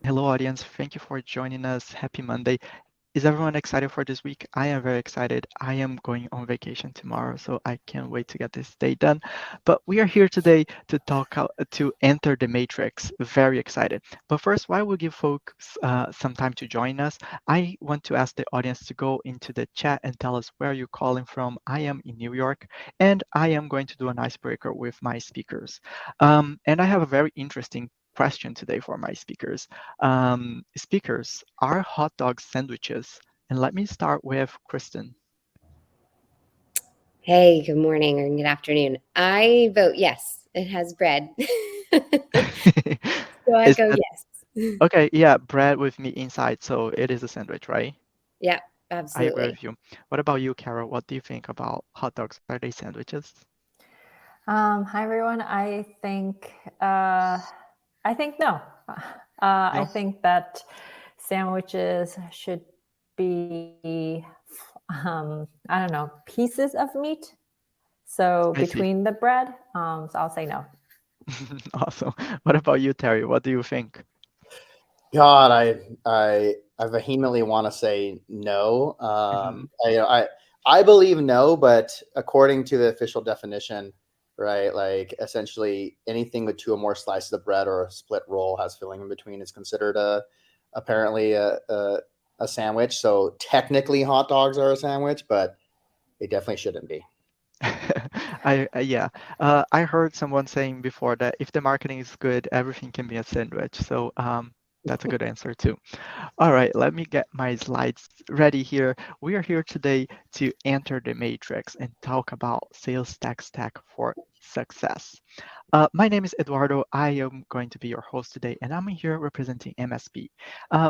Hello, audience. Thank you for joining us. Happy Monday. Is everyone excited for this week? I am very excited. I am going on vacation tomorrow, so I can't wait to get this day done. But we are here today to to enter the matrix. Very excited. But first, while we give folks some time to join us, I want to ask the audience to go into the chat and tell us where you're calling from. I am in New York, and I am going to do an icebreaker with my speakers. And I have a very interesting question today for my speakers. Speakers, are hot dogs sandwiches? And let me start with Kristen. Hey, good morning or good afternoon. I vote yes. It has bread. So I Is go that yes. okay? Yeah, bread with meat inside, so it is a sandwich, right? Yeah, I agree absolutely. with you. What about you, Carol? What do you think about hot dogs? Are they sandwiches? Hi everyone. I think no. I No? think that sandwiches should be, I don't know, pieces of meat. So I see. between the bread, so I'll say no. Awesome. What about you, Terry? What do you think? God, I vehemently want to say no. Mhm. I believe no, but according to the official definition, right, like essentially anything with two or more slices of bread or a split roll has filling in between is considered apparently a sandwich. So technically, hot dogs are a sandwich, but they definitely shouldn't be. Yeah. I heard someone saying before that if the marketing is good, everything can be a sandwich. So that's a good answer too. All right, let me get my slides ready here. We are here today to enter the matrix and talk about sales tech stack for success. My name is Eduardo. I am going to be your host today, and I'm here representing MSP.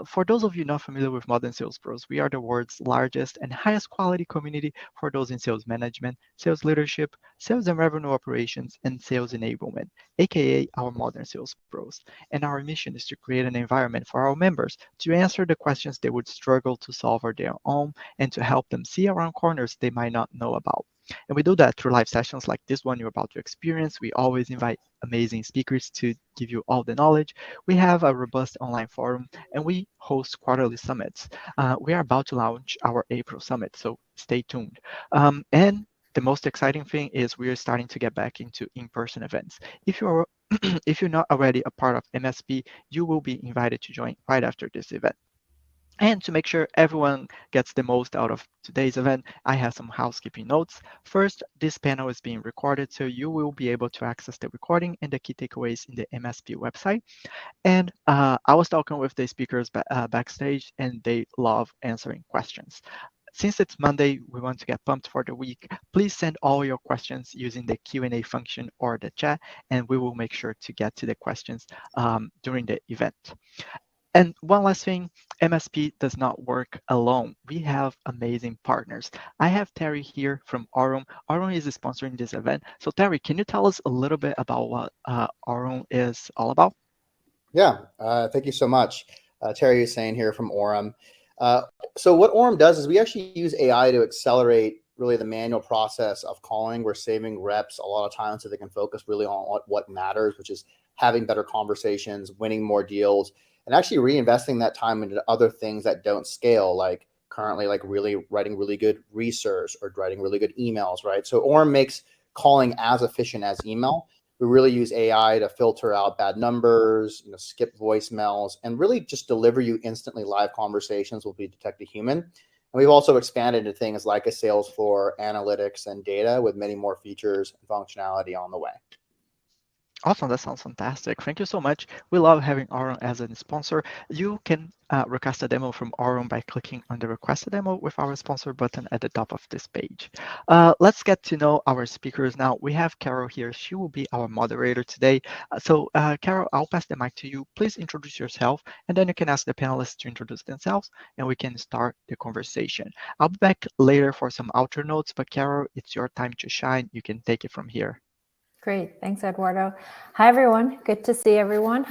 For those of you not familiar with Modern Sales Pros, we are the world's largest and highest quality community for those in sales management, sales leadership, sales and revenue operations, and sales enablement, aka our Modern Sales Pros. And our mission is to create an environment for our members to answer the questions they would struggle to solve on their own and to help them see around corners they might not know about. And we do that through live sessions like this one you're about to experience. We always invite amazing speakers to give you all the knowledge. We have a robust online forum and we host quarterly summits. We are about to launch our April summit, so stay tuned. And the most exciting thing is we are starting to get back into in-person events. If you're if you're not already a part of MSP, you will be invited to join right after this event. And to make sure everyone gets the most out of today's event, I have some housekeeping notes. First, this panel is being recorded, so you will be able to access the recording and the key takeaways in the MSP website. And I was talking with the speakers backstage, and they love answering questions. Since it's Monday, we want to get pumped for the week. Please send all your questions using the Q&A function or the chat, and we will make sure to get to the questions during the event. And one last thing, MSP does not work alone. We have amazing partners. I have Terry here from Aurum. Aurum is sponsoring this event. So Terry, can you tell us a little bit about what Aurum is all about? Yeah, thank you so much. Terry is saying here from Orem. So what Orem does is we actually use AI to accelerate really the manual process of calling. We're saving reps a lot of time so they can focus really on what matters, which is having better conversations, winning more deals, and actually reinvesting that time into other things that don't scale, like currently like really writing really good research or writing really good emails, right? So Orem makes calling as efficient as email. We really use AI to filter out bad numbers, skip voicemails, and really just deliver you instantly live conversations will be detect a human. And we've also expanded into things like a sales floor, analytics, and data with many more features and functionality on the way. Awesome, that sounds fantastic. Thank you so much. We love having Aurum as a sponsor. You can request a demo from Aurum by clicking on the request a demo with our sponsor button at the top of this page. Let's get to know our speakers now. We have Carol here. She will be our moderator today. Carol, I'll pass the mic to you. Please introduce yourself, and then you can ask the panelists to introduce themselves, and we can start the conversation. I'll be back later for some outro notes, but Carol, it's your time to shine. You can take it from here. Great. Thanks, Eduardo. Hi, everyone. Good to see everyone.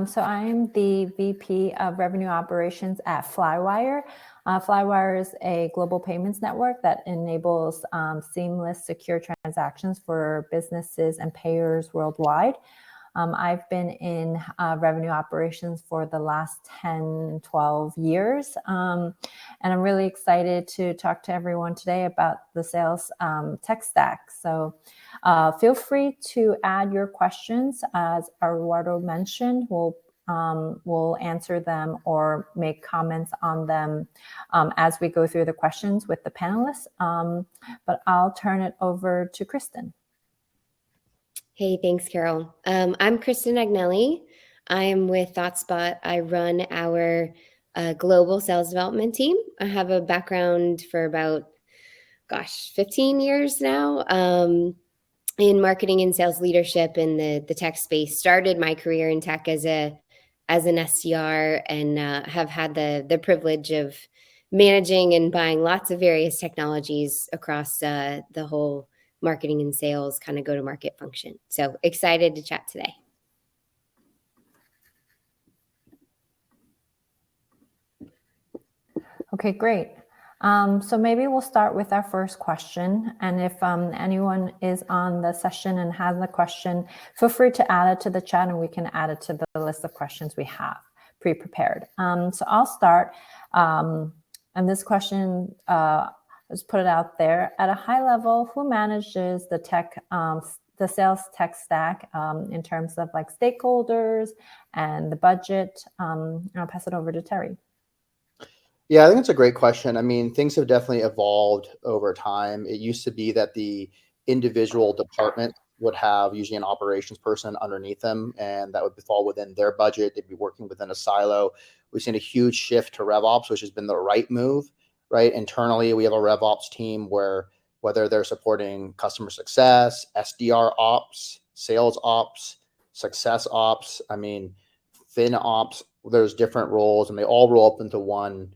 So I'm the VP of Revenue Operations at Flywire. Flywire is a global payments network that enables seamless, secure transactions for businesses and payers worldwide. I've been in revenue operations for the last 10, 12 years. And I'm really excited to talk to everyone today about the sales tech stack. So feel free to add your questions. As Eduardo mentioned, we'll answer them or make comments on them as we go through the questions with the panelists. But I'll turn it over to Kristen. Hey, thanks, Carol. I'm Kristen Agnelli. I'm with ThoughtSpot. I run our global sales development team. I have a background for about, 15 years now in marketing and sales leadership in the tech space. Started my career in tech as an SDR and have had the privilege of managing and buying lots of various technologies across the whole marketing and sales kind of go-to-market function. So excited to chat today. Okay, great. So maybe we'll start with our first question. And if anyone is on the session and has a question, feel free to add it to the chat and we can add it to the list of questions we have pre-prepared. So I'll start. And this question, let's put it out there. At a high level, who manages the sales tech stack in terms of like stakeholders and the budget? I'll pass it over to Terry. Yeah, I think it's a great question. I mean, things have definitely evolved over time. It used to be that the individual department would have usually an operations person underneath them, and that would fall within their budget. They'd be working within a silo. We've seen a huge shift to RevOps, which has been the right move, right? Internally, we have a RevOps team where whether they're supporting customer success, SDR ops, sales ops, success ops, I mean, fin ops, there's different roles and they all roll up into one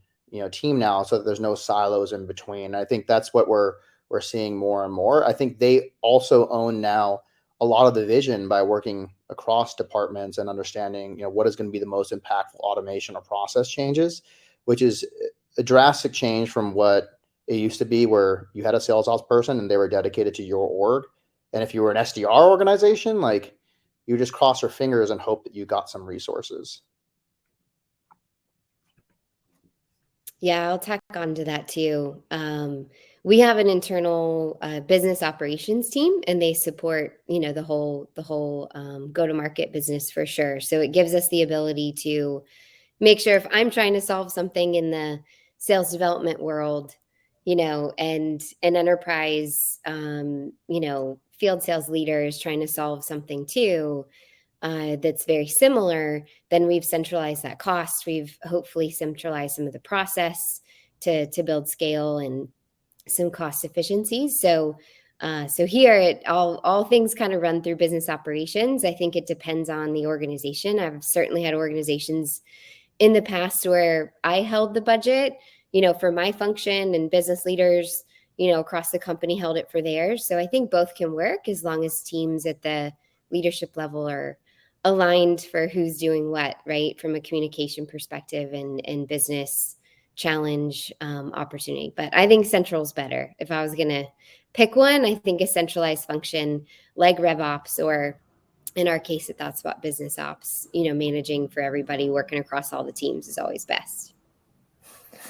team now, so that there's no silos in between. I think that's what we're seeing more and more. I think they also own now a lot of the vision by working across departments and understanding, what is going to be the most impactful automation or process changes, which is a drastic change from what it used to be, where you had a sales ops person and they were dedicated to your org. And if you were an SDR organization, like you just cross your fingers and hope that you got some resources. Yeah, I'll tack on to that too. We have an internal business operations team, and they support, the whole go-to-market business for sure. So it gives us the ability to make sure if I'm trying to solve something in the sales development world, and an enterprise, field sales leader is trying to solve something too, that's very similar, then we've centralized that cost. We've hopefully centralized some of the process to build scale and some cost efficiencies. So here all things kind of run through business operations. I think it depends on the organization. I've certainly had organizations in the past where I held the budget, for my function, and business leaders, across the company held it for theirs. So I think both can work as long as teams at the leadership level are aligned for who's doing what, right? From a communication perspective and business challenge opportunity. But I think central's better. If I was going to pick one, I think a centralized function like RevOps, or in our case at ThoughtSpot Business Ops, managing for everybody, working across all the teams is always best.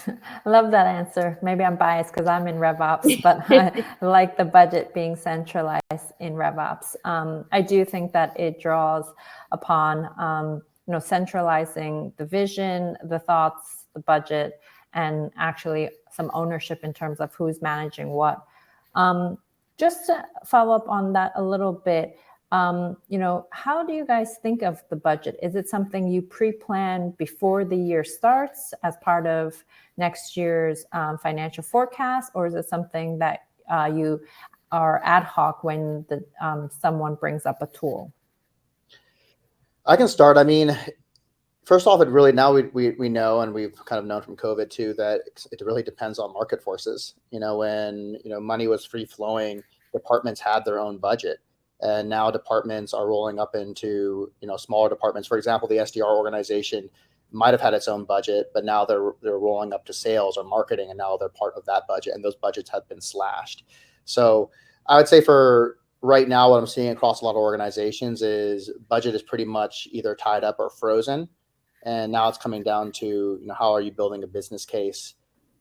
I love that answer. Maybe I'm biased because I'm in RevOps, but I like the budget being centralized in RevOps. I do think that it draws upon, centralizing the vision, the thoughts, the budget, and actually some ownership in terms of who's managing what. Just to follow up on that a little bit, how do you guys think of the budget? Is it something you pre-plan before the year starts as part of next year's financial forecast, or is it something that you are ad hoc when someone brings up a tool? I can start. I mean, first off, it really, now we know, and we've kind of known from COVID too, that it really depends on market forces. When money was free flowing, departments had their own budget. And now departments are rolling up into, smaller departments. For example, the SDR organization might have had its own budget, but now they're rolling up to sales or marketing, and now they're part of that budget, and those budgets have been slashed. So I would say for right now, what I'm seeing across a lot of organizations is budget is pretty much either tied up or frozen. And now it's coming down to, how are you building a business case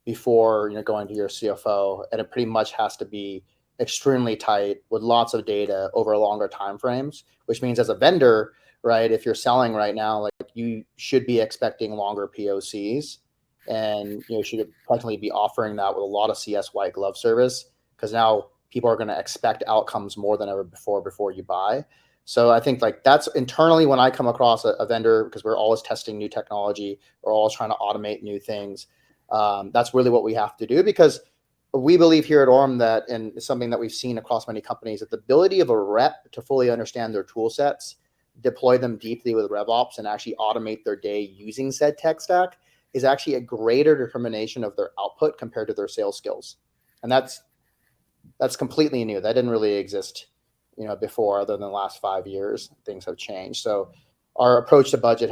before, going to your CFO? And it pretty much has to be extremely tight with lots of data over longer time frames, which means as a vendor, right, if you're selling right now, like you should be expecting longer POCs, and should technically be offering that with a lot of CS white glove service, because now people are going to expect outcomes more than ever before you buy. So I think like that's internally when I come across a vendor, because we're always testing new technology, we're always trying to automate new things. That's really what we have to do, because we believe here at Orem that, and it's something that we've seen across many companies, that the ability of a rep to fully understand their tool sets, deploy them deeply with RevOps, and actually automate their day using said tech stack is actually a greater determination of their output compared to their sales skills. And that's completely new. That didn't really exist, before, other than the last 5 years. Things have changed. So our approach to budget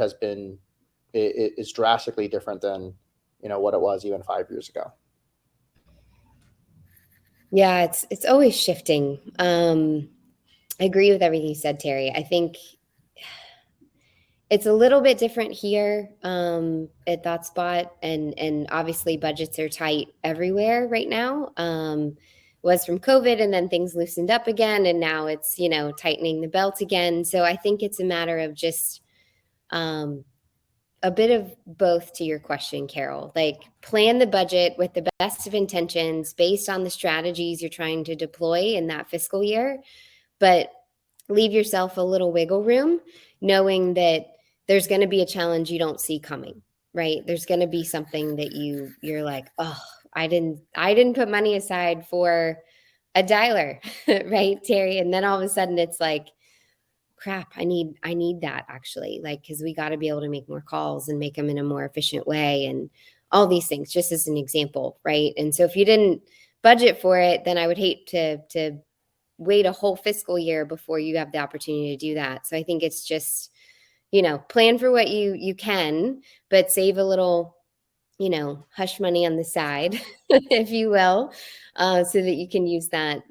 is drastically different than, what it was even 5 years ago. Yeah, it's always shifting. I agree with everything you said, Terry. I think it's a little bit different here at ThoughtSpot, and obviously budgets are tight everywhere right now. Was from COVID, and then things loosened up again, and now it's tightening the belt again. So I think it's a matter of just a bit of both to your question, Carol. Like, plan the budget with the best of intentions based on the strategies you're trying to deploy in that fiscal year, but leave yourself a little wiggle room, knowing that there's going to be a challenge you don't see coming, right? There's going to be something that you're like, oh, I didn't put money aside for a dialer, right, Terry? And then all of a sudden it's like, crap, I need that actually, like, because we got to be able to make more calls and make them in a more efficient way, and all these things, just as an example, right? And so if you didn't budget for it, then I would hate to wait a whole fiscal year before you have the opportunity to do that. So I think it's just, plan for what you can, but save a little, hush money on the side, if you will, so that you can use that,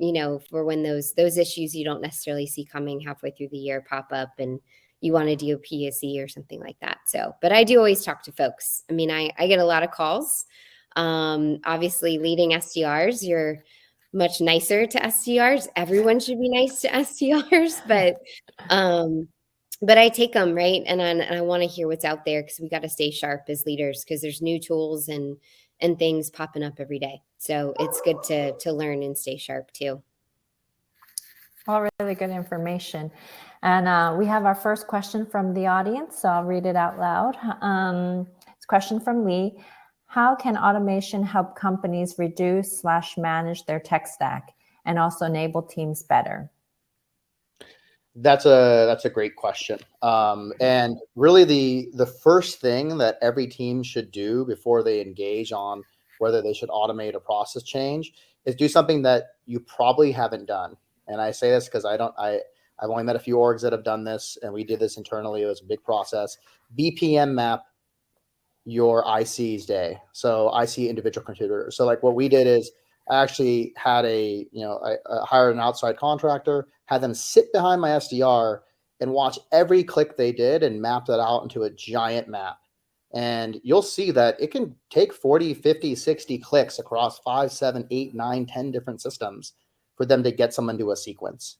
for when those issues you don't necessarily see coming halfway through the year pop up and you want to do a PSE or something like that. So, but I do always talk to folks. I mean, I get a lot of calls. Obviously, leading SDRs, you're much nicer to SDRs. Everyone should be nice to SDRs, but I take them, right? And I want to hear what's out there, because we got to stay sharp as leaders, because there's new tools and things popping up every day. So it's good to learn and stay sharp too. All really good information. And we have our first question from the audience, so I'll read it out loud. It's a question from Lee. How can automation help companies reduce/manage their tech stack and also enable teams better? That's a great question. And really the first thing that every team should do before they engage on whether they should automate a process change is do something that you probably haven't done. And I say this because I've only met a few orgs that have done this, and we did this internally. It was a big process. BPM map your IC's day. So IC individual contributors. So like what we did is I actually had I hired an outside contractor, had them sit behind my SDR and watch every click they did and map that out into a giant map. And you'll see that it can take 40, 50, 60 clicks across 5, 7, 8, 9, 10 different systems for them to get someone to a sequence.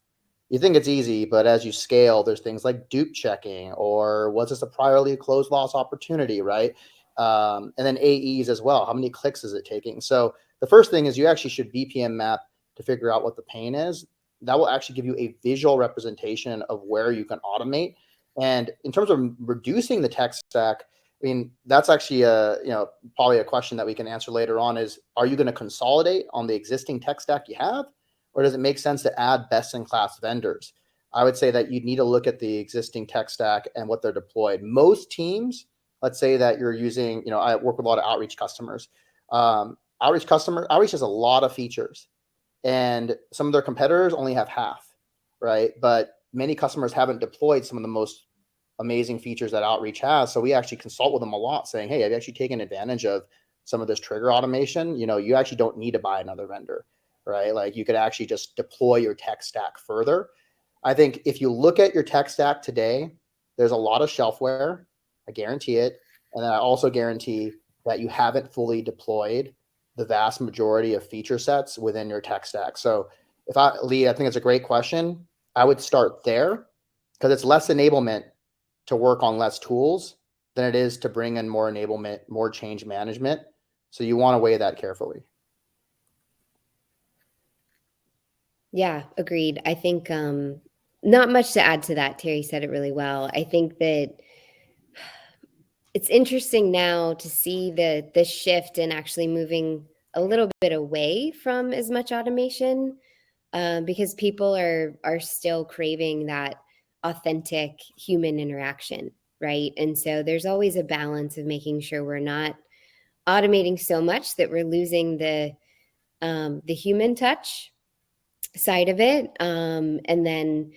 You think it's easy, but as you scale, there's things like dupe checking, or was this a priorly closed loss opportunity, right? And then AEs as well. How many clicks is it taking? So the first thing is you actually should BPM map to figure out what the pain is. That will actually give you a visual representation of where you can automate. And in terms of reducing the tech stack, I mean, that's actually probably a question that we can answer later on is, are you going to consolidate on the existing tech stack you have? Or does it make sense to add best-in-class vendors? I would say that you need to look at the existing tech stack and what they're deployed. Most teams, let's say that you're using, I work with a lot of outreach customers. Outreach has a lot of features, and some of their competitors only have half, right? But many customers haven't deployed some of the most amazing features that Outreach has. So we actually consult with them a lot, saying, hey, have you actually taken advantage of some of this trigger automation? You actually don't need to buy another vendor. right? Like you could actually just deploy your tech stack further. I think if you look at your tech stack today, there's a lot of shelfware. I guarantee it. And then I also guarantee that you haven't fully deployed the vast majority of feature sets within your tech stack. So Lee, I think it's a great question. I would start there because it's less enablement to work on less tools than it is to bring in more enablement, more change management. So you want to weigh that carefully. Yeah, agreed. I think not much to add to that. Terry said it really well. I think that it's interesting now to see the shift in actually moving a little bit away from as much automation, because people are still craving that authentic human interaction, right? And so there's always a balance of making sure we're not automating so much that we're losing the human touch side of it. And then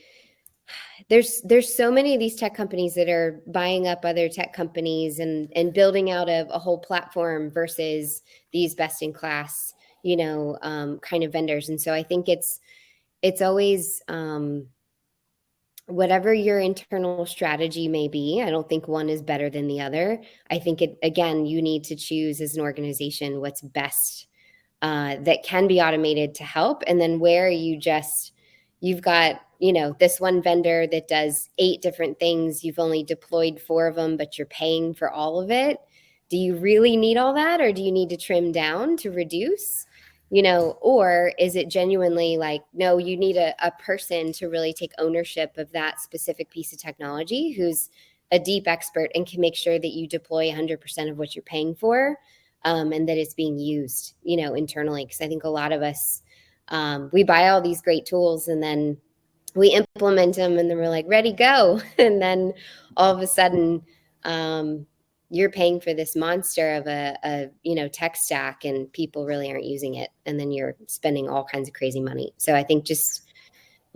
there's so many of these tech companies that are buying up other tech companies and building out a whole platform versus these best in class, kind of vendors. And so I think it's always whatever your internal strategy may be. I don't think one is better than the other. I think again, you need to choose as an organization what's best that can be automated to help. And then where you've got, this one vendor that does 8 different things. You've only deployed 4 of them, but you're paying for all of it. Do you really need all that? Or do you need to trim down to reduce? Or is it genuinely like, no, you need a person to really take ownership of that specific piece of technology who's a deep expert and can make sure that you deploy 100% of what you're paying for, and that it's being used, internally. Because I think a lot of us, we buy all these great tools and then we implement them and then we're like, ready, go. And then all of a sudden, you're paying for this monster of a tech stack and people really aren't using it. And then you're spending all kinds of crazy money. So I think just,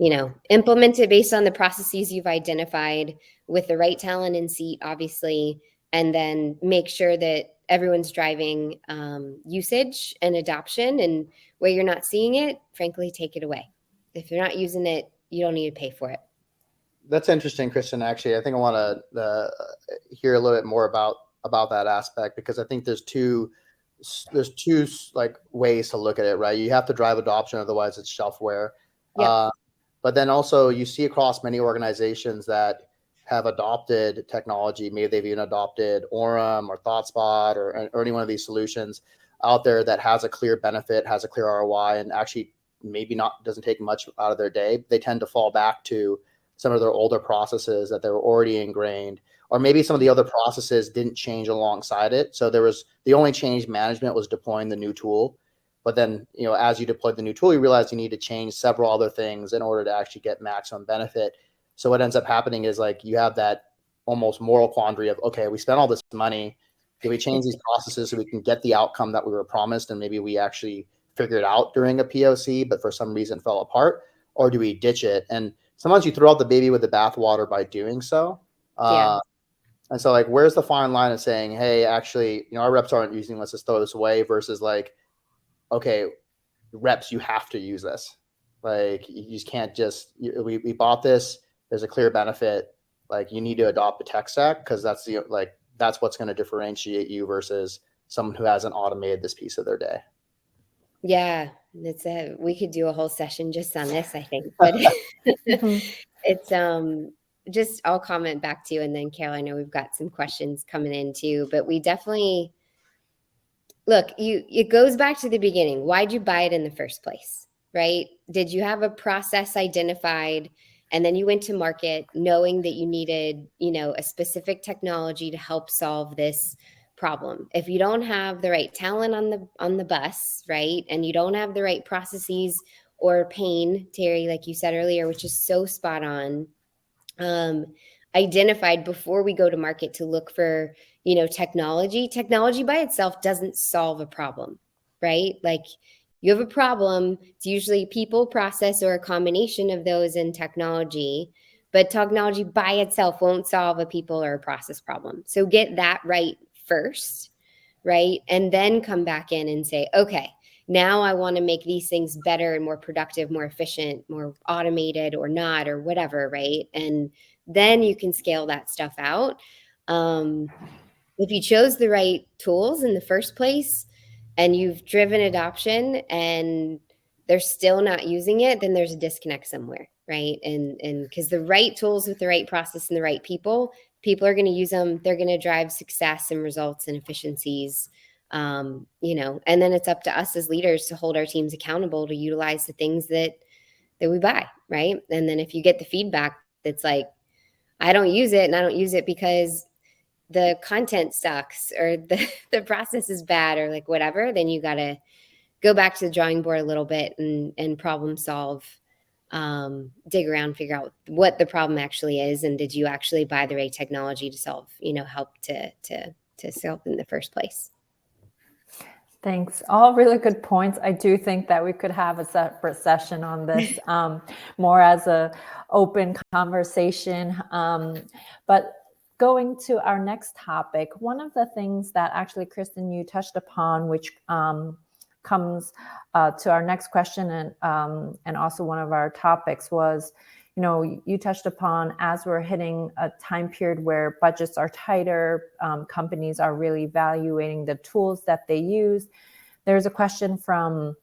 implement it based on the processes you've identified with the right talent in seat, obviously, and then make sure that everyone's driving usage and adoption. And where you're not seeing it, frankly, take it away. If you're not using it, you don't need to pay for it. That's interesting, Kristen. Actually, I think I want to hear a little bit more about that aspect, because I think there's two like ways to look at it, right? You have to drive adoption, otherwise it's shelfware. Yep. But then also you see across many organizations that have adopted technology, maybe they've even adopted Orem or ThoughtSpot or any one of these solutions out there that has a clear benefit, has a clear ROI, and actually maybe doesn't take much out of their day. They tend to fall back to some of their older processes that they were already ingrained, or maybe some of the other processes didn't change alongside it. So the only change management was deploying the new tool. But then, as you deploy the new tool, you realize you need to change several other things in order to actually get maximum benefit. So what ends up happening is like you have that almost moral quandary of, okay, we spent all this money. Do we change these processes so we can get the outcome that we were promised and maybe we actually figured it out during a POC, but for some reason fell apart? Or do we ditch it? And sometimes you throw out the baby with the bathwater by doing so. Yeah. And so like, where's the fine line of saying, hey, actually, our reps aren't using, let's just throw this away, versus like, okay, reps, you have to use this. Like, you just can't we bought this. There's a clear benefit. Like, you need to adopt the tech stack because that's what's going to differentiate you versus someone who hasn't automated this piece of their day. Yeah, we could do a whole session just on this, I think. But it's just, I'll comment back to you, and then Carol, I know we've got some questions coming in too, but we definitely look. It goes back to the beginning. Why'd you buy it in the first place, right? Did you have a process identified, and then you went to market knowing that you needed, a specific technology to help solve this problem? If you don't have the right talent on the bus, right, and you don't have the right processes or pain, Terry, like you said earlier, which is so spot on, identified before we go to market to look for, technology by itself doesn't solve a problem, right? Like, you have a problem, it's usually people, process, or a combination of those in technology, but technology by itself won't solve a people or a process problem. So get that right first, right? And then come back in and say, okay, Now I want to make these things better and more productive, more efficient, more automated or not, or whatever, right? And then you can scale that stuff out. If you chose the right tools in the first place and you've driven adoption and they're still not using it, then there's a disconnect somewhere, right? And because the right tools with the right process and the right people are going to use them. They're going to drive success and results and efficiencies. You know, and then it's up to us as leaders to hold our teams accountable to utilize the things that we buy, right? And then if you get the feedback that's like, I don't use it, and I don't use it because the content sucks or the process is bad or like whatever, then you got to go back to the drawing board a little bit and problem solve, dig around, figure out what the problem actually is, and did you actually buy the right technology to solve, you know, help to solve in the first place. Thanks. All really good points. I do think that we could have a separate session on this, more as a open conversation. But going to our next topic, one of the things that actually, Kristen, you touched upon, which comes to our next question and also one of our topics was, you know, you touched upon as we're hitting a time period where budgets are tighter, companies are really evaluating the tools that they use. There's a question from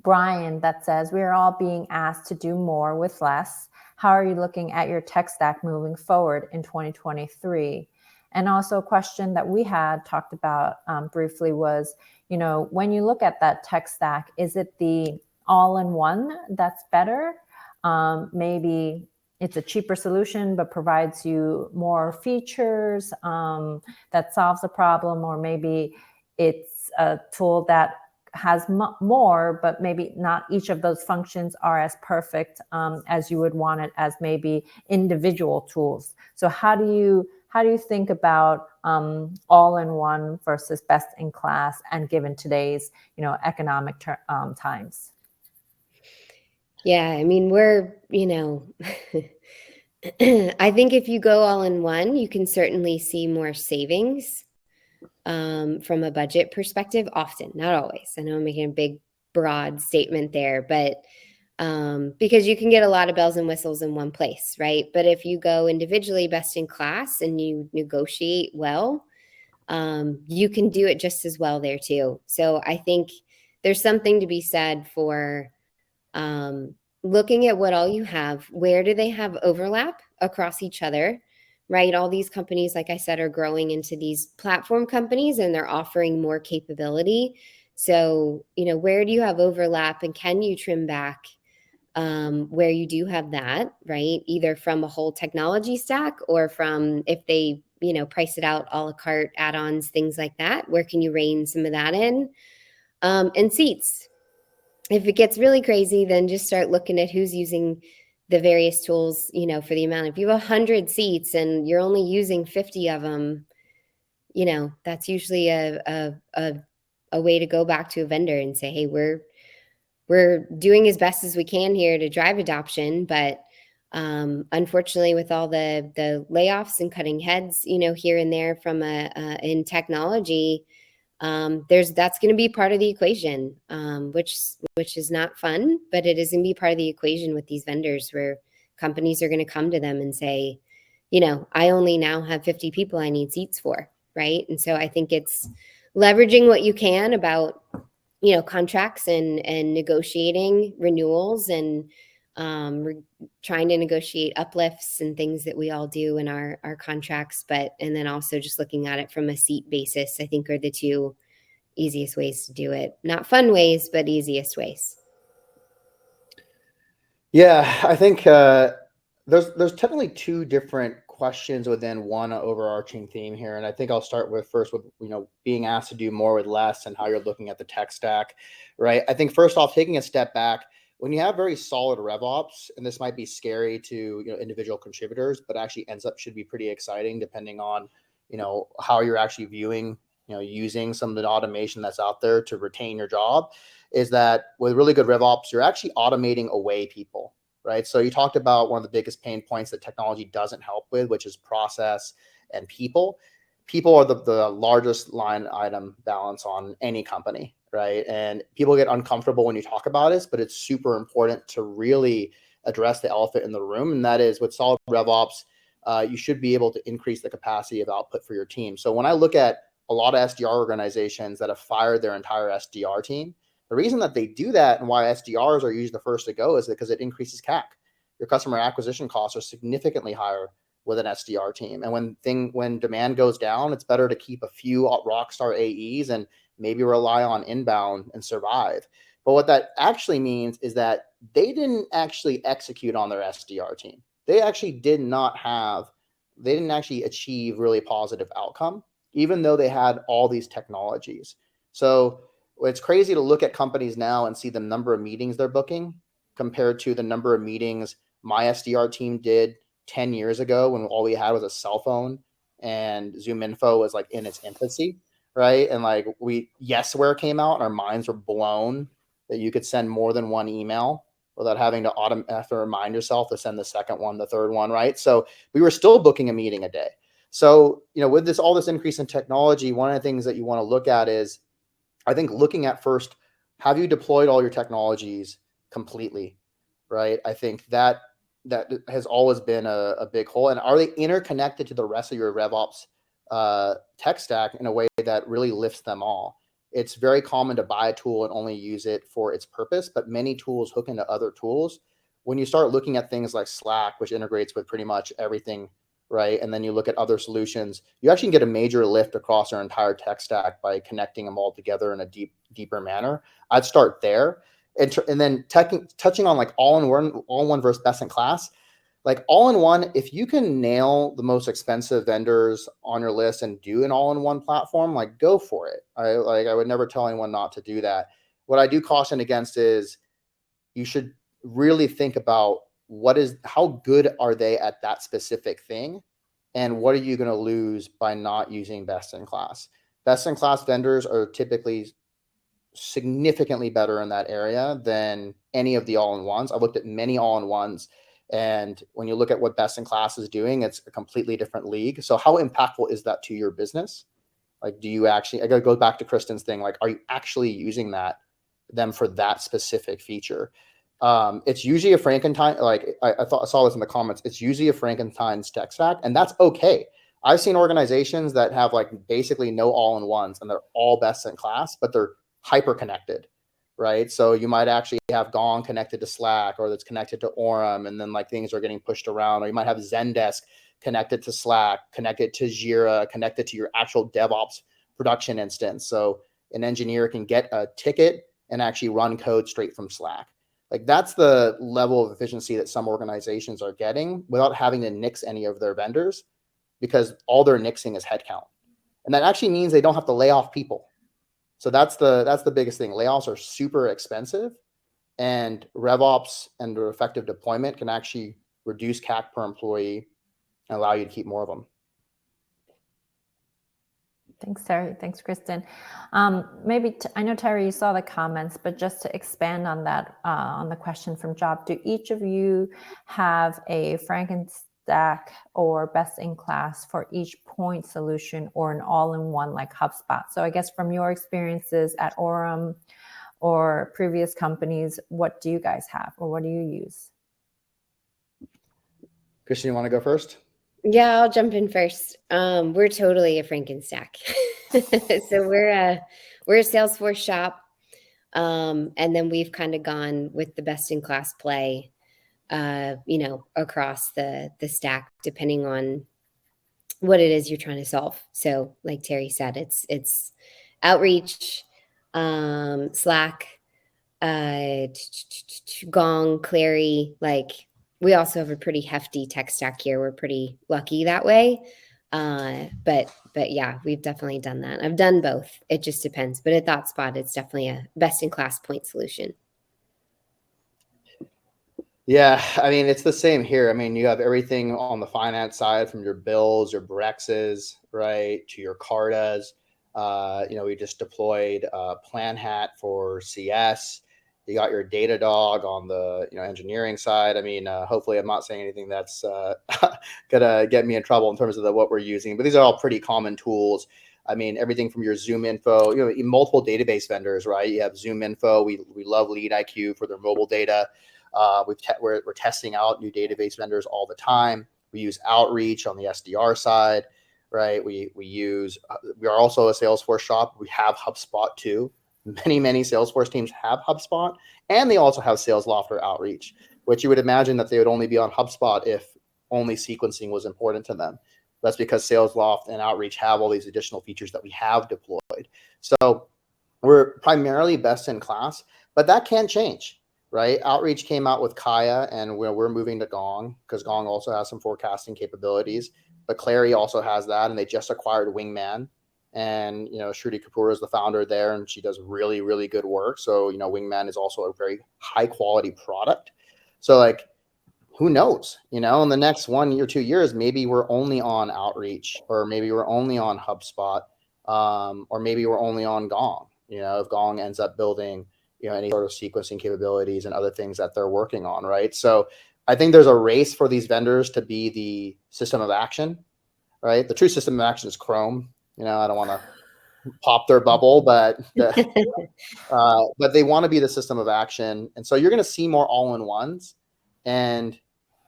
Brian that says, we are all being asked to do more with less. How are you looking at your tech stack moving forward in 2023? And also a question that we had talked about briefly was, you know, when you look at that tech stack, is it the all-in-one that's better? Maybe it's a cheaper solution, but provides you more features that solves a problem, or maybe it's a tool that has more, but maybe not each of those functions are as perfect as you would want it as maybe individual tools. So how do you think about all-in-one versus best-in-class, and given today's, you know, economic times? Yeah, I mean, we're, you know, I think if you go all in one, you can certainly see more savings from a budget perspective, often, not always. I know I'm making a big, broad statement there, but because you can get a lot of bells and whistles in one place, right? But if you go individually best in class and you negotiate well, you can do it just as well there too. So I think there's something to be said for looking at what all you have. Where do they have overlap across each other, right? All these companies, like I said, are growing into these platform companies and they're offering more capability. So, you know, where do you have overlap, and can you trim back where you do have that, right? Either from a whole technology stack, or from, if they, you know, price it out, a la carte add-ons, things like that, where can you rein some of that in? And seats. If it gets really crazy, then just start looking at who's using the various tools, you know, for the amount. If you have 100 seats and you're only using 50 of them, you know, that's usually a way to go back to a vendor and say, hey, we're doing as best as we can here to drive adoption, but unfortunately, with all the layoffs and cutting heads, you know, here and there from in technology, that's going to be part of the equation, which is not fun, but it is going to be part of the equation with these vendors, where companies are going to come to them and say, you know, I only now have 50 people I need seats for, right? And so I think it's leveraging what you can about, you know, contracts and negotiating renewals and trying to negotiate uplifts and things that we all do in our contracts, and then also just looking at it from a seat basis, I think, are the two easiest ways to do it. Not fun ways, but easiest ways. Yeah, I think there's technically two different questions within one overarching theme here, and I think I'll start with first with, you know, being asked to do more with less and how you're looking at the tech stack, right? I think first off, taking a step back, when you have very solid RevOps, and this might be scary to, you know, individual contributors, but actually should be pretty exciting depending on, you know, how you're actually viewing, you know, using some of the automation that's out there to retain your job, is that with really good RevOps, you're actually automating away people, right? So you talked about one of the biggest pain points that technology doesn't help with, which is process and people. People are the largest line item balance on any company, right? And people get uncomfortable when you talk about this, but it's super important to really address the elephant in the room. And that is with solid RevOps, you should be able to increase the capacity of output for your team. So when I look at a lot of SDR organizations that have fired their entire SDR team, the reason that they do that and why SDRs are usually the first to go is because it increases CAC. Your customer acquisition costs are significantly higher with an SDR team. And when demand goes down, it's better to keep a few rockstar AEs and maybe rely on inbound and survive. But what that actually means is that they didn't actually execute on their SDR team. They didn't actually achieve really positive outcome, even though they had all these technologies. So it's crazy to look at companies now and see the number of meetings they're booking compared to the number of meetings my SDR team did 10 years ago when all we had was a cell phone and ZoomInfo was like in its infancy, right? And like Yesware came out and our minds were blown that you could send more than one email without having to have to remind yourself to send the second one, the third one, right? So we were still booking a meeting a day. So, with all this increase in technology, one of the things that you want to look at is, I think, looking at first, have you deployed all your technologies completely, right? I think that has always been a big hole. And are they interconnected to the rest of your RevOps tech stack in a way that really lifts them all? It's very common to buy a tool and only use it for its purpose, but many tools hook into other tools. When you start looking at things like Slack, which integrates with pretty much everything, right? And then you look at other solutions, you actually get a major lift across our entire tech stack by connecting them all together in a deeper manner. I'd start there. And then touching on like all-in-one versus best in class, like all-in-one, if you can nail the most expensive vendors on your list and do an all-in-one platform, like go for it. I would never tell anyone not to do that. What I do caution against is you should really think about how good are they at that specific thing, and what are you going to lose by not using best in class. Best in class vendors are typically significantly better in that area than any of the all-in-ones. I've looked at many all-in-ones, and when you look at what best in class is doing, it's a completely different league. So how impactful is that to your business? Like, do you actually, I gotta go back to Kristen's thing, like, are you actually using them for that specific feature? It's usually a Frankenstein, like I saw this in the comments, it's usually a Frankenstein's tech stack, and that's okay. I've seen organizations that have like basically no all-in-ones and they're all best in class, but they're hyper connected, right? So you might actually have Gong connected to Slack, or that's connected to Orem, and then like things are getting pushed around. Or you might have Zendesk connected to Slack, connected to Jira, connected to your actual DevOps production instance. So an engineer can get a ticket and actually run code straight from Slack. Like, that's the level of efficiency that some organizations are getting without having to nix any of their vendors, because all they're nixing is headcount. And that actually means they don't have to lay off people. So that's the biggest thing. Layoffs are super expensive, and RevOps and the effective deployment can actually reduce CAC per employee and allow you to keep more of them. Thanks, Terry. Thanks, Kristen. Maybe I know, Terry, you saw the comments, but just to expand on that, on the question from Job, do each of you have a Frankenstack or best in class for each point solution, or an all-in-one like HubSpot? So I guess from your experiences at Orem or previous companies, what do you guys have, or what do you use? Kristen, you want to go first? Yeah, I'll jump in first. We're totally a Frankenstack. So we're a Salesforce shop. And then we've kind of gone with the best in class play, across the stack, depending on what it is you're trying to solve. So like Terry said, it's outreach, Slack, Gong, Clary. Like, we also have a pretty hefty tech stack here. We're pretty lucky that way. But yeah, we've definitely done that. I've done both. It just depends. But at ThoughtSpot, it's definitely a best in class point solution. Yeah, I mean, it's the same here. I mean, you have everything on the finance side, from your bills, your Brexes, right, to your Cartas. We just deployed PlanHat for CS. You got your Datadog on the engineering side. I mean, hopefully I'm not saying anything that's gonna get me in trouble in terms of what we're using, but these are all pretty common tools. I mean, everything from your Zoom Info, multiple database vendors, right? You have Zoom Info. We love Lead IQ for their mobile data. We're testing out new database vendors all the time. We use Outreach on the SDR side, right? We are also a Salesforce shop. We have HubSpot too. Many Salesforce teams have HubSpot, and they also have SalesLoft or Outreach, which you would imagine that they would only be on HubSpot if only sequencing was important to them. That's because SalesLoft and Outreach have all these additional features that we have deployed. So we're primarily best in class, but that can change, right? Outreach came out with Kaya, and we're moving to Gong because Gong also has some forecasting capabilities. But Clary also has that, and they just acquired Wingman. And, Shruti Kapoor is the founder there, and she does really, really good work. So, Wingman is also a very high quality product. So, like, who knows, in the next 1 year, 2 years, maybe we're only on Outreach, or maybe we're only on HubSpot, or maybe we're only on Gong, if Gong ends up building, any sort of sequencing capabilities and other things that they're working on, right? So I think there's a race for these vendors to be the system of action, right? The true system of action is Chrome. I don't want to pop their bubble, but they want to be the system of action. And so you're going to see more all-in-ones. And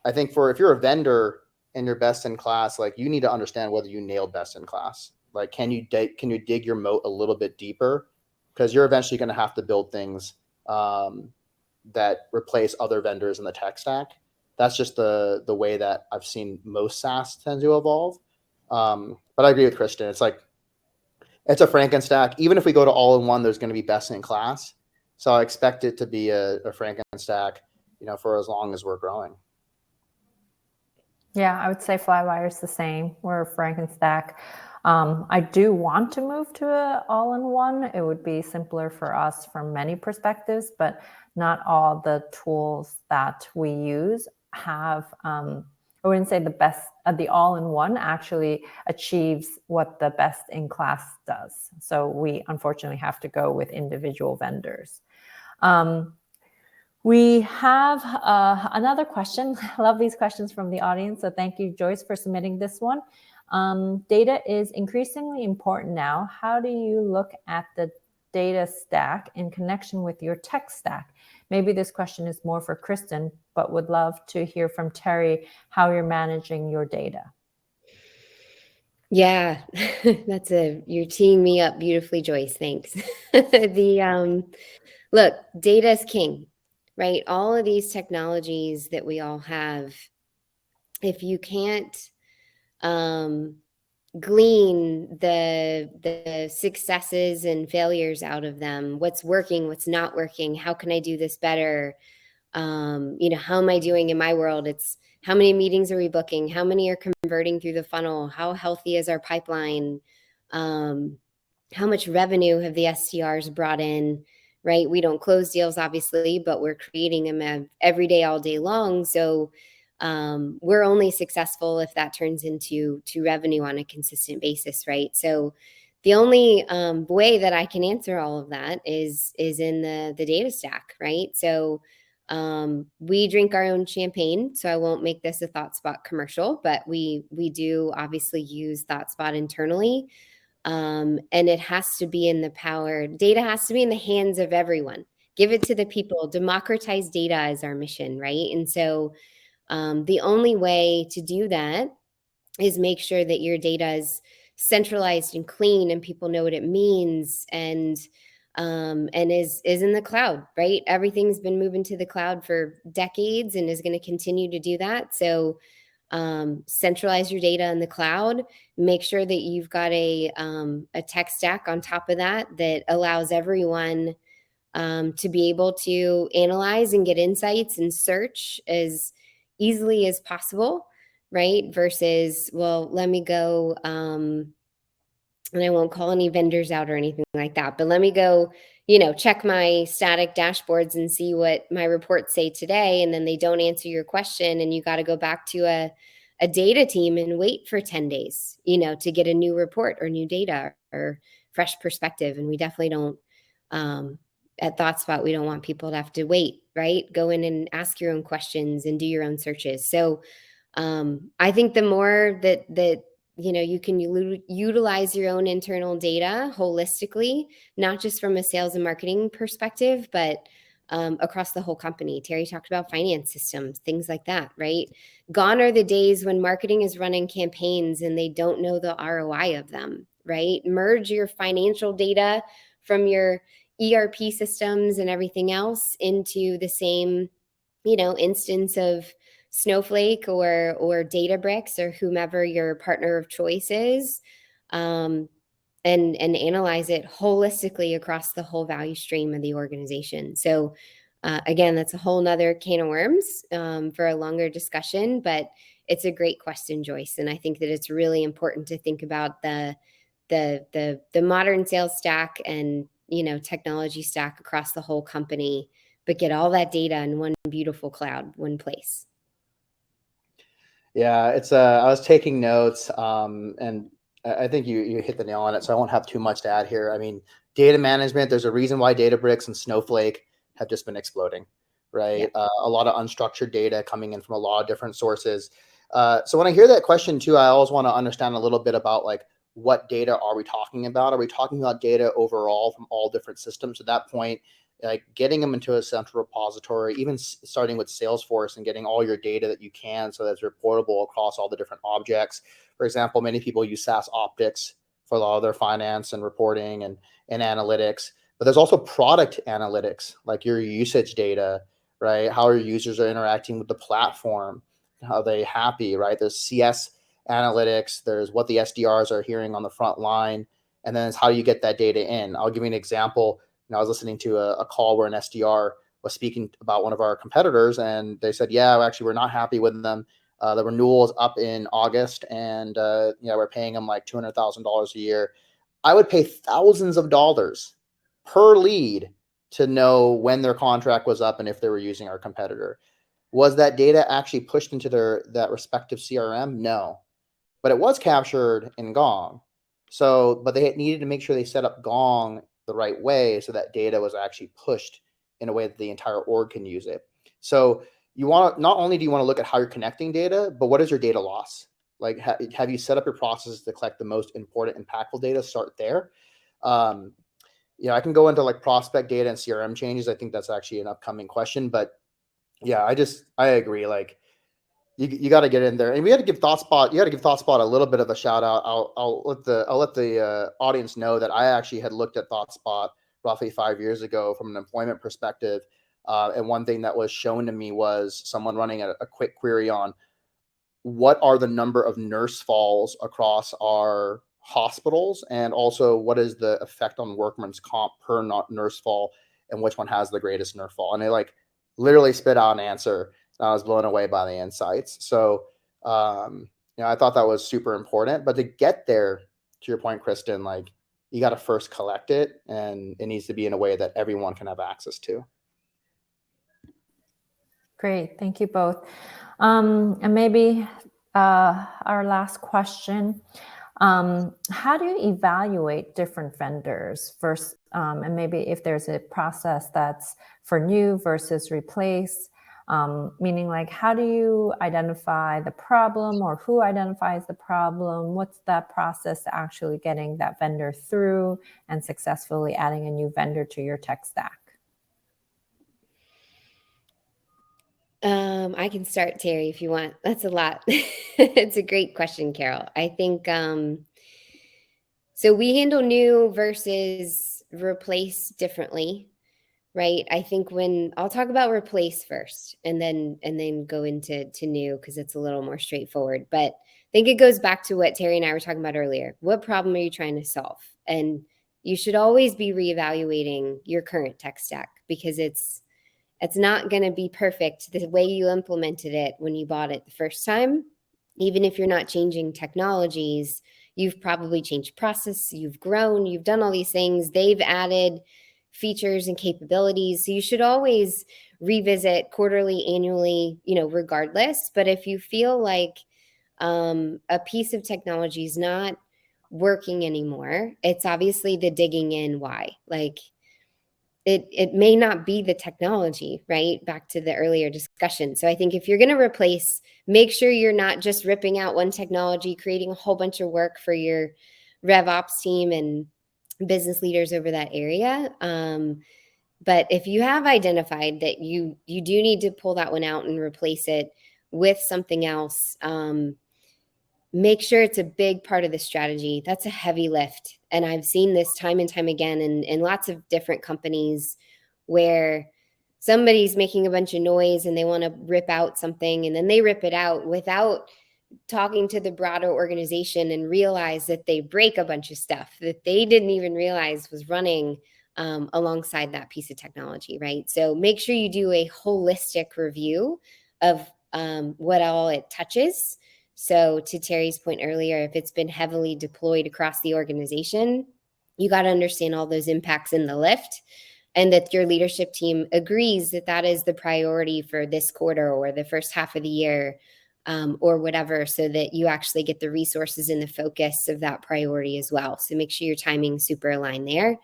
I think if you're a vendor and you're best in class, like, you need to understand whether you nailed best in class. Like, can you dig your moat a little bit deeper? Because you're eventually going to have to build things that replace other vendors in the tech stack. That's just the way that I've seen most SaaS tend to evolve. But I agree with Christian. It's like, it's a Frankenstack. Even if we go to all-in-one, there's going to be best in class. So I expect it to be a Frankenstack, for as long as we're growing. Yeah, I would say Flywire is the same. We're a Frankenstack. I do want to move to an all-in-one. It would be simpler for us from many perspectives, but not all the tools that we use have, I wouldn't say the best, the all-in-one actually achieves what the best in class does. So we unfortunately have to go with individual vendors. We have another question. I love these questions from the audience. So thank you, Joyce, for submitting this one. Data is increasingly important now. How do you look at the data stack in connection with your tech stack? Maybe this question is more for Kristen, but would love to hear from Terry how you're managing your data. Yeah, you're teeing me up beautifully, Joyce. Thanks. Look, data is king, right? All of these technologies that we all have, if you can't glean the successes and failures out of them, what's working, what's not working, how can I do this better? How am I doing in my world? It's how many meetings are we booking? How many are converting through the funnel? How healthy is our pipeline? How much revenue have the SDRs brought in, right? We don't close deals, obviously, but we're creating them every day, all day long. So we're only successful if that turns into revenue on a consistent basis, right? So the only way that I can answer all of that is in the data stack, right? So we drink our own champagne, so I won't make this a ThoughtSpot commercial, but we do obviously use ThoughtSpot internally. And it has to be data has to be in the hands of everyone. Give it to the people. Democratize data is our mission, right? And so the only way to do that is make sure that your data is centralized and clean and people know what it means and is in the cloud, right? Everything's been moving to the cloud for decades and is going to continue to do that. So centralize your data in the cloud, make sure that you've got a tech stack on top of that allows everyone to be able to analyze and get insights and search as easily as possible, right? Versus, well, let me go, and I won't call any vendors out or anything like that, but let me go, check my static dashboards and see what my reports say today. And then they don't answer your question and you got to go back to a data team and wait for 10 days, to get a new report or new data or fresh perspective. And we definitely don't, at ThoughtSpot, we don't want people to have to wait, right? Go in and ask your own questions and do your own searches. So I think the more that you can utilize your own internal data holistically, not just from a sales and marketing perspective, but across the whole company. Terry talked about finance systems, things like that, right? Gone are the days when marketing is running campaigns and they don't know the ROI of them, right? Merge your financial data from your ERP systems and everything else into the same, instance of Snowflake or Databricks or whomever your partner of choice is, and analyze it holistically across the whole value stream of the organization. So again, that's a whole nother can of worms for a longer discussion, but it's a great question, Joyce. And I think that it's really important to think about the modern sales stack and, technology stack across the whole company, but get all that data in one beautiful cloud, one place. Yeah, it's I was taking notes, and I think you hit the nail on it. So I won't have too much to add here. I mean, data management. There's a reason why Databricks and Snowflake have just been exploding, right? Yeah. A lot of unstructured data coming in from a lot of different sources. So when I hear that question too, I always want to understand a little bit about like what data are we talking about? Are we talking about data overall from all different systems? At that point, like getting them into a central repository, even starting with Salesforce and getting all your data that you can so that's reportable across all the different objects. For example, many people use SaaS Optics for a lot of their finance and reporting and analytics. But there's also product analytics, like your usage data, right? How your users are interacting with the platform, how they happy, right? There's CS analytics, there's what the SDRs are hearing on the front line, and then it's how you get that data in. I'll give you an example. I was listening to a call where an SDR was speaking about one of our competitors, and they said, "Yeah, actually, we're not happy with them. The renewal is up in August, and we're paying them like $200,000 a year." I would pay thousands of dollars per lead to know when their contract was up and if they were using our competitor. Was that data actually pushed into that respective CRM? No, but it was captured in Gong. So, but they needed to make sure they set up Gong the right way so that data was actually pushed in a way that the entire org can use it. So you want to, not only do you want to look at how you're connecting data, but what is your data loss? Like, have you set up your processes to collect the most important, impactful data? Start there. I can go into like prospect data and CRM changes. I think that's actually an upcoming question, but yeah, I agree. Like, you got to get in there, and we got to give ThoughtSpot. You got to give ThoughtSpot a little bit of a shout out. I'll let the audience know that I actually had looked at ThoughtSpot roughly 5 years ago from an employment perspective, and one thing that was shown to me was someone running a quick query on what are the number of nurse falls across our hospitals, and also what is the effect on workman's comp per nurse fall, and which one has the greatest nurse fall, and they like literally spit out an answer. I was blown away by the insights. So, I thought that was super important. But to get there, to your point, Kristen, like you got to first collect it, and it needs to be in a way that everyone can have access to. Great, thank you both. And maybe our last question. How do you evaluate different vendors first? And maybe if there's a process that's for new versus replace, meaning like, how do you identify the problem, or who identifies the problem? What's that process to actually getting that vendor through and successfully adding a new vendor to your tech stack? I can start, Terry, if you want. That's a lot. It's a great question, Carol. I think so we handle new versus replace differently, right? I think when I'll talk about replace first and then go into new, because it's a little more straightforward. But I think it goes back to what Terry and I were talking about earlier. What problem are you trying to solve? And you should always be reevaluating your current tech stack, because it's not going to be perfect the way you implemented it when you bought it the first time. Even if you're not changing technologies, you've probably changed process, you've grown, you've done all these things. They've added features and capabilities. So you should always revisit quarterly, annually, regardless. But if you feel like a piece of technology is not working anymore, it's obviously the digging in why. Like, it may not be the technology, right? Back to the earlier discussion. So I think if you're going to replace, make sure you're not just ripping out one technology, creating a whole bunch of work for your RevOps team and business leaders over that area. But if you have identified that you do need to pull that one out and replace it with something else, make sure it's a big part of the strategy. That's a heavy lift. And I've seen this time and time again in lots of different companies where somebody's making a bunch of noise and they want to rip out something, and then they rip it out without talking to the broader organization and realize that they break a bunch of stuff that they didn't even realize was running alongside that piece of technology, right? So make sure you do a holistic review of what all it touches. So to Terry's point earlier, if it's been heavily deployed across the organization, you got to understand all those impacts in the lift, and that your leadership team agrees that that is the priority for this quarter or the first half of the year, or whatever, so that you actually get the resources and the focus of that priority as well. So make sure your timing super aligned there.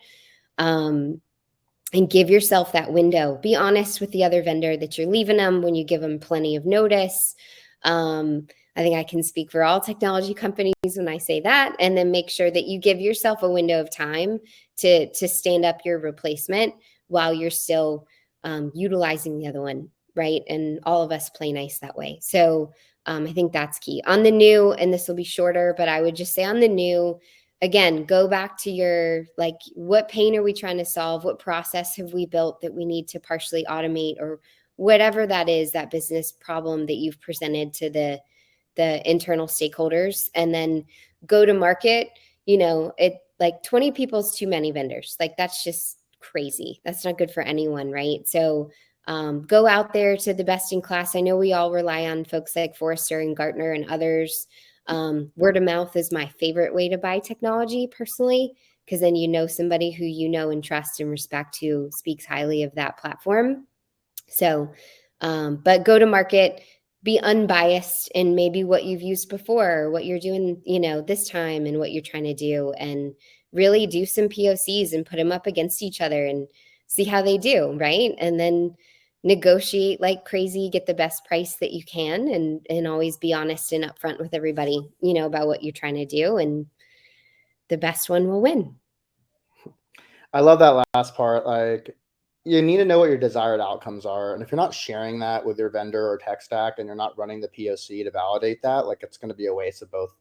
And give yourself that window. Be honest with the other vendor that you're leaving them when you give them plenty of notice. I think I can speak for all technology companies when I say that. And then make sure that you give yourself a window of time to stand up your replacement while you're still utilizing the other one, right? And all of us play nice that way. So I think that's key. On the new, and this will be shorter, but I would just say on the new, again, go back to your, like, what pain are we trying to solve? What process have we built that we need to partially automate, or whatever that is, that business problem that you've presented to the internal stakeholders, and then go to market. It, like, 20 people is too many vendors. Like, that's just crazy. That's not good for anyone, right? So go out there to the best in class. I know we all rely on folks like Forrester and Gartner and others. Word of mouth is my favorite way to buy technology personally, because then somebody who and trust and respect, who speaks highly of that platform. So, but go to market, be unbiased in maybe what you've used before, what you're doing, this time, and what you're trying to do, and really do some POCs and put them up against each other and see how they do, right? And then negotiate like crazy, get the best price that you can, and always be honest and upfront with everybody, about what you're trying to do, and the best one will win. I love that last part. Like, you need to know what your desired outcomes are. And if you're not sharing that with your vendor or tech stack, and you're not running the POC to validate that, like, it's going to be a waste of both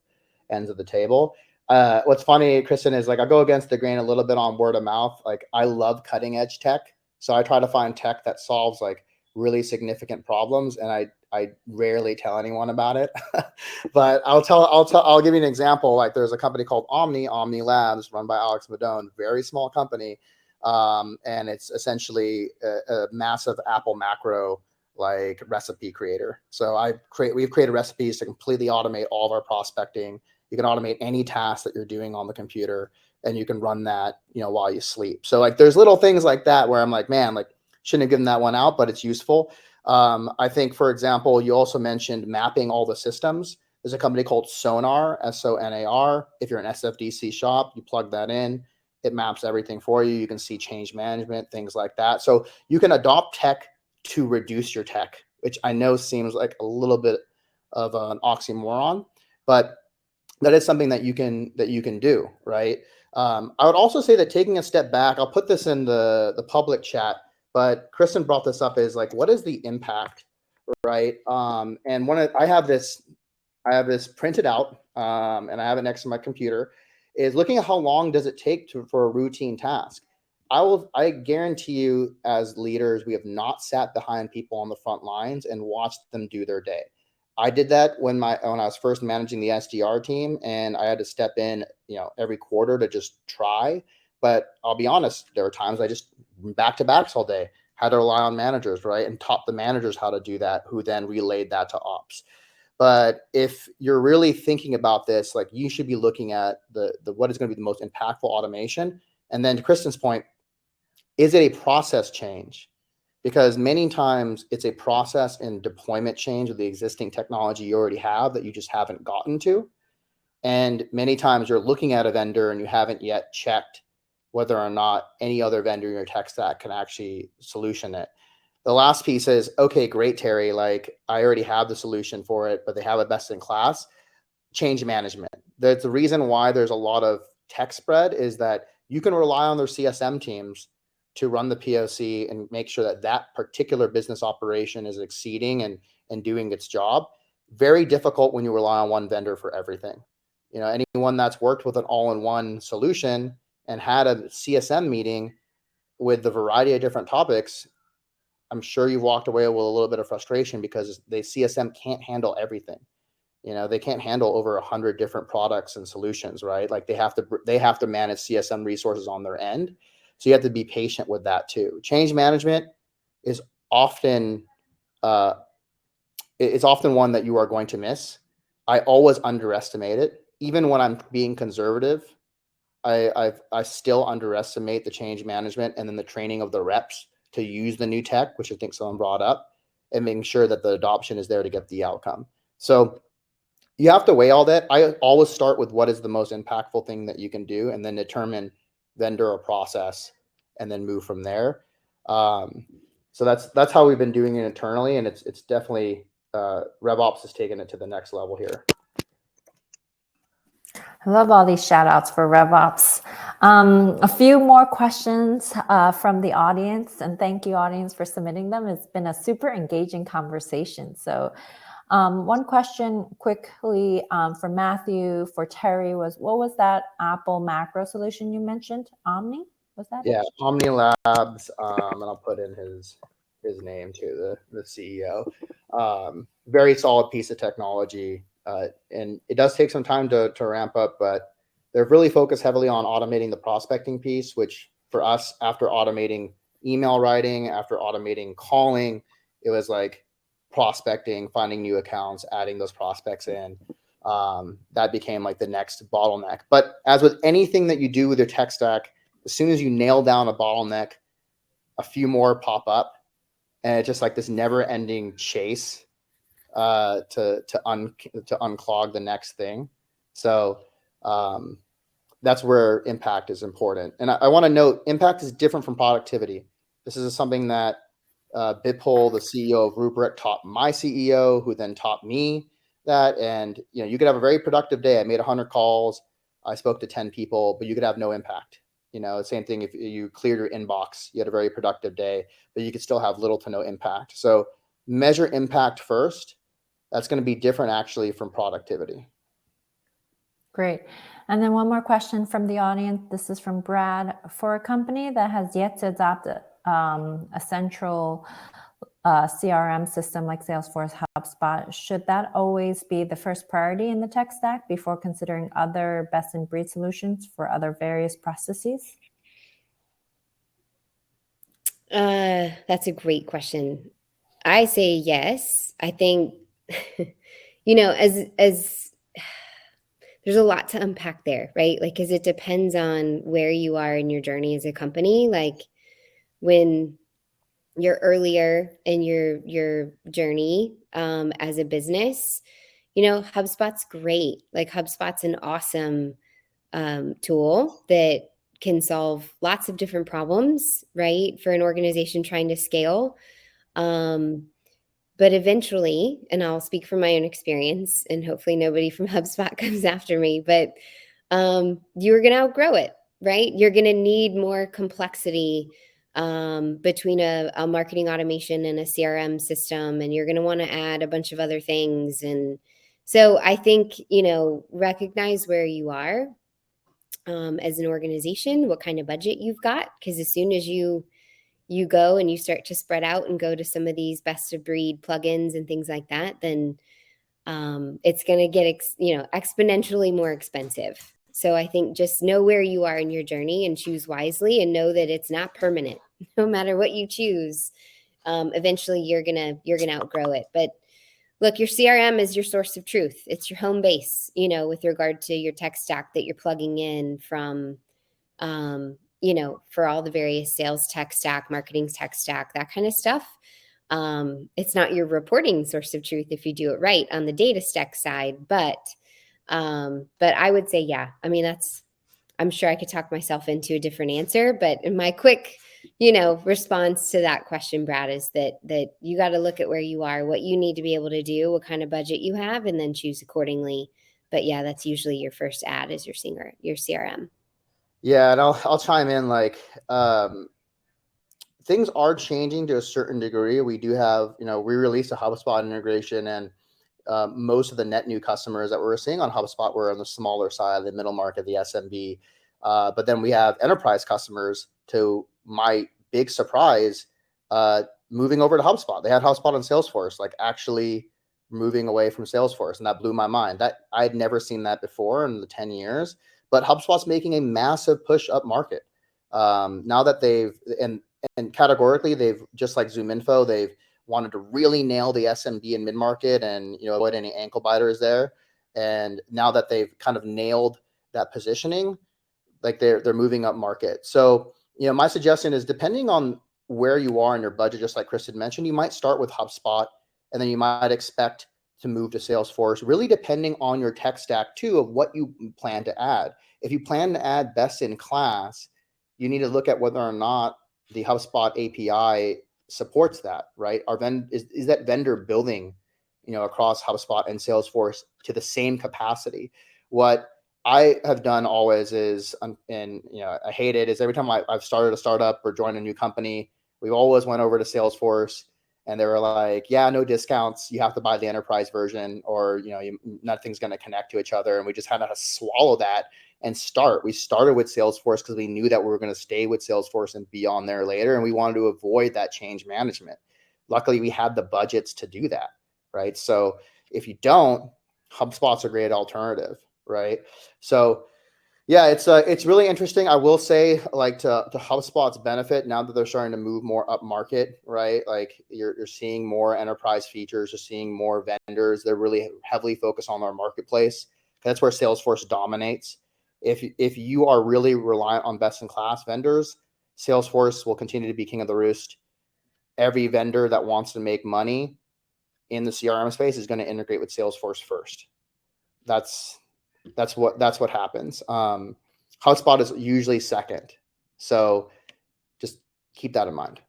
ends of the table. What's funny, Kristen, is, like, I go against the grain a little bit on word of mouth. Like, I love cutting edge tech. So I try to find tech that solves, like, really significant problems. And I rarely tell anyone about it, but I'll give you an example. Like, there's a company called Omni Labs, run by Alex Madone, very small company. And it's essentially a massive Apple macro, like, recipe creator. So we've created recipes to completely automate all of our prospecting. You can automate any task that you're doing on the computer, and you can run that, while you sleep. So, like, there's little things like that where I'm like, man, like, shouldn't have given that one out, but it's useful. I think, for example, you also mentioned mapping all the systems. There's a company called Sonar, SONAR. If you're an SFDC shop, you plug that in, it maps everything for you. You can see change management, things like that. So you can adopt tech to reduce your tech, which I know seems like a little bit of an oxymoron, but that is something that you can do, right? I would also say that, taking a step back, I'll put this in the public chat, but Kristen brought this up, is like, what is the impact, right? And I have this printed out, and I have it next to my computer, is looking at how long does it take for a routine task. I guarantee you, as leaders, we have not sat behind people on the front lines and watched them do their day. I did that when I was first managing the SDR team, and I had to step in, every quarter to just try. But I'll be honest, there were times I just back-to-backs all day, had to rely on managers, right? And taught the managers how to do that, who then relayed that to ops. But if you're really thinking about this, like, you should be looking at the what is going to be the most impactful automation. And then, to Kristen's point, is it a process change? Because many times it's a process and deployment change of the existing technology you already have that you just haven't gotten to. And many times you're looking at a vendor and you haven't yet checked whether or not any other vendor in your tech stack can actually solution it. The last piece is, okay, great, Terry, like I already have the solution for it, but they have a best in class. Change management. That's the reason why there's a lot of tech spread, is that you can rely on their CSM teams to run the POC and make sure that that particular business operation is exceeding and doing its job. Very difficult when you rely on one vendor for everything. You know, anyone that's worked with an all-in-one solution and had a CSM meeting with the variety of different topics, I'm sure you've walked away with a little bit of frustration because the CSM can't handle everything. You know, they can't handle over 100 different products and solutions, right? Like they have to manage CSM resources on their end. So you have to be patient with that too. Change management is often it's often one that you are going to miss. I always underestimate it, even when I'm being conservative. I still underestimate the change management and then the training of the reps to use the new tech, which I think someone brought up, and making sure that the adoption is there to get the outcome. So you have to weigh all that. I always start with what is the most impactful thing that you can do, and then determine vendor or process, and then move from there. So that's how we've been doing it internally, and it's definitely RevOps has taken it to the next level here. I love all these shout outs for RevOps. A few more questions from the audience, and thank you, audience, for submitting them. It's been a super engaging conversation. So one question quickly for Matthew, for Terry, was what was that Apple macro solution you mentioned? Omni? Was that? Yeah, Omni Labs, and I'll put in his name too, the CEO. Very solid piece of technology. And it does take some time to ramp up, but they're really focused heavily on automating the prospecting piece, which for us, after automating email writing, after automating calling, it was like prospecting, finding new accounts, adding those prospects in. That became like the next bottleneck. But as with anything that you do with your tech stack, as soon as you nail down a bottleneck, a few more pop up, and it's just like this never-ending chase to unclog the next thing. So that's where impact is important. And I want to note, impact is different from productivity. This is something that Bipul, the CEO of Rubrik, taught my CEO, who then taught me that. And you could have a very productive day. I made 100 calls, I spoke to 10 people, but you could have no impact. Same thing if you cleared your inbox, you had a very productive day, but you could still have little to no impact. So measure impact first. That's going to be different actually from productivity. Great. And then one more question from the audience. This is from Brad. For a company that has yet to adopt a central CRM system like Salesforce, HubSpot, should that always be the first priority in the tech stack before considering other best-in-breed solutions for other various processes? That's a great question. I say yes. I think, as there's a lot to unpack there, right? Like, because it depends on where you are in your journey as a company. Like when you're earlier in your journey as a business, HubSpot's great. Like HubSpot's an awesome tool that can solve lots of different problems, right? For an organization trying to scale. But eventually, and I'll speak from my own experience, and hopefully nobody from HubSpot comes after me, but you're going to outgrow it, right? You're going to need more complexity between a marketing automation and a CRM system, and you're going to want to add a bunch of other things. And so I think, recognize where you are as an organization, what kind of budget you've got, because as soon as you go and you start to spread out and go to some of these best of breed plugins and things like that, then it's going to get, exponentially more expensive. So I think just know where you are in your journey and choose wisely, and know that it's not permanent. No matter what you choose, eventually you're going to outgrow it. But look, your CRM is your source of truth. It's your home base, with regard to your tech stack that you're plugging in from, for all the various sales tech stack, marketing tech stack, that kind of stuff. It's not your reporting source of truth if you do it right on the data stack side, but I would say, yeah, I mean, I'm sure I could talk myself into a different answer, but in my quick, response to that question, Brad, is that you got to look at where you are, what you need to be able to do, what kind of budget you have, and then choose accordingly. But yeah, that's usually your first ad is your CRM. Yeah, and I'll chime in. Like, things are changing to a certain degree. We do have, we released a HubSpot integration, and most of the net new customers that we're seeing on HubSpot were on the smaller side, the middle market, the SMB. But then we have enterprise customers, to my big surprise, moving over to HubSpot. They had HubSpot and Salesforce, like actually moving away from Salesforce. And that blew my mind. That I'd never seen that before in the 10 years. But HubSpot's making a massive push up market. Now that and categorically, they've, just like ZoomInfo, they've wanted to really nail the SMB and mid-market and, avoid any ankle biters there. And now that they've kind of nailed that positioning, like they're moving up market. So, my suggestion is, depending on where you are in your budget, just like Kristen mentioned, you might start with HubSpot, and then you might expect to move to Salesforce, really depending on your tech stack too, of what you plan to add. If you plan to add best in class, you need to look at whether or not the HubSpot API supports that, right? Is that vendor building, across HubSpot and Salesforce to the same capacity? What I have done always is, and I hate it, is every time I've started a startup or joined a new company, we always went over to Salesforce, and they were like, yeah, no discounts. You have to buy the enterprise version, or nothing's going to connect to each other. And we just had to swallow that and start. We started with Salesforce because we knew that we were going to stay with Salesforce and be on there later, and we wanted to avoid that change management. Luckily, we had the budgets to do that, right? So if you don't, HubSpot's a great alternative, right? So yeah, it's really interesting. I will say, like, to HubSpot's benefit, now that they're starting to move more up market, right? Like, you're seeing more enterprise features, you're seeing more vendors. They're really heavily focused on their marketplace. That's where Salesforce dominates. If you are really reliant on best in class vendors, Salesforce will continue to be king of the roost. Every vendor that wants to make money in the CRM space is going to integrate with Salesforce first. That's what happens. HubSpot is usually second. So just keep that in mind.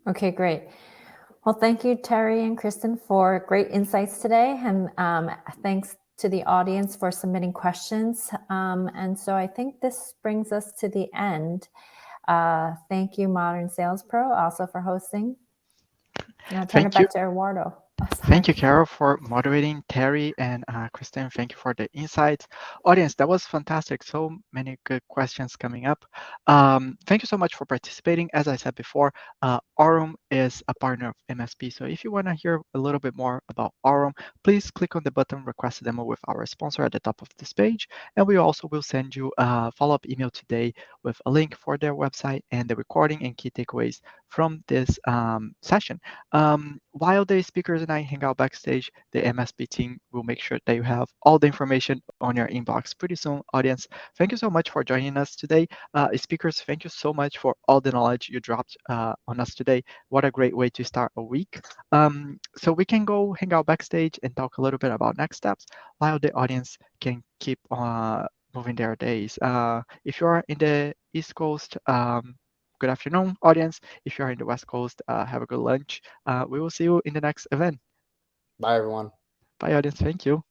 Okay, great. Well, thank you, Terry and Kristen, for great insights today. And thanks to the audience for submitting questions. And so I think this brings us to the end. Thank you, Modern Sales Pro, also for hosting. And I'll turn it back to Eduardo. Thank you, Carol, for moderating. Terry and Kristen, thank you for the insights. Audience, that was fantastic. So many good questions coming up. Thank you so much for participating. As I said before, Aurum is a partner of MSP. So if you want to hear a little bit more about Aurum, please click on the button Request a Demo with our sponsor at the top of this page. And we also will send you a follow-up email today with a link for their website and the recording and key takeaways from this session. While the speakers and I hang out backstage, the MSP team will make sure that you have all the information on your inbox pretty soon. Audience, thank you so much for joining us today. Speakers, thank you so much for all the knowledge you dropped on us today. What a great way to start a week. So we can go hang out backstage and talk a little bit about next steps while the audience can keep moving their days. If you are in the East Coast, good afternoon, audience. If you are in the West Coast, have a good lunch. We will see you in the next event. Bye, everyone. Bye, audience. Thank you.